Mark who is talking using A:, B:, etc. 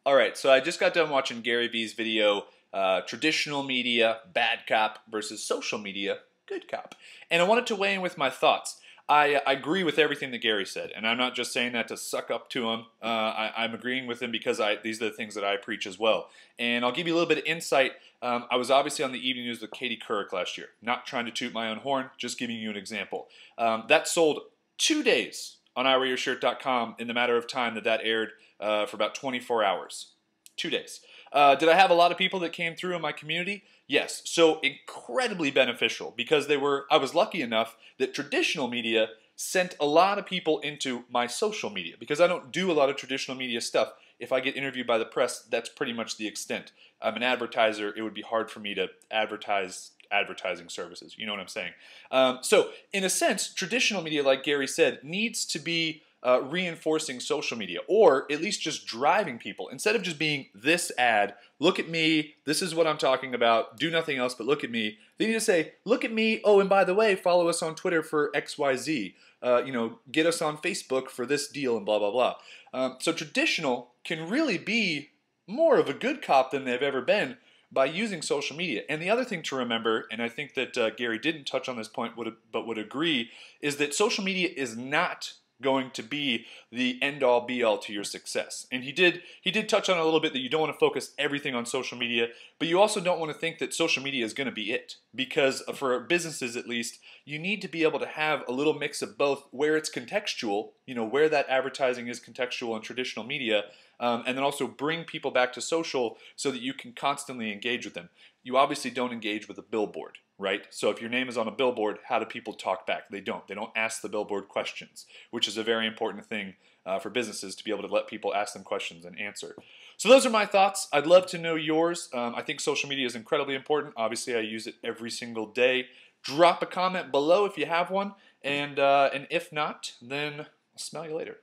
A: All right, so I just got done watching Gary Vee's video, traditional media, bad cop versus social media, good cop. And I wanted to weigh in with my thoughts. I agree with everything that Gary said, and I'm not just saying that to suck up to him. I'm agreeing with him because these are the things that I preach as well. And I'll give you a little bit of insight. I was obviously on the evening news with Katie Couric last year. Not trying to toot my own horn, just giving you an example. That sold 2 days on iwearyourshirt.com in the matter of time that aired for about 24 hours. 2 days. Did I have a lot of people that came through in my community? Yes. So incredibly beneficial because I was lucky enough that traditional media sent a lot of people into my social media because I don't do a lot of traditional media stuff. If I get interviewed by the press, that's pretty much the extent. I'm an advertiser. It would be hard for me to advertise advertising services. You know what I'm saying? So in a sense, traditional media, like Gary said, needs to be reinforcing social media, or at least just driving people. Instead of just being this ad, look at me, this is what I'm talking about, do nothing else but look at me. They need to say, look at me, oh, and by the way, follow us on Twitter for XYZ. Get us on Facebook for this deal and blah, blah, blah. So traditional can really be more of a good cop than they've ever been by using social media. And the other thing to remember, and I think that Gary didn't touch on this point but would agree, is that social media is not going to be the end-all be-all to your success. And he did touch on a little bit that you don't want to focus everything on social media, but you also don't want to think that social media is going to be it. Because for businesses at least, you need to be able to have a little mix of both where it's contextual, where that advertising is contextual in traditional media, and then also bring people back to social so that you can constantly engage with them. You obviously don't engage with a billboard, right? So if your name is on a billboard, how do people talk back? They don't. They don't ask the billboard questions, which is a very important thing for businesses to be able to let people ask them questions and answer. So those are my thoughts. I'd love to know yours. I think social media is incredibly important. Obviously, I use it every single day. Drop a comment below if you have one, and if not, then I'll smell you later.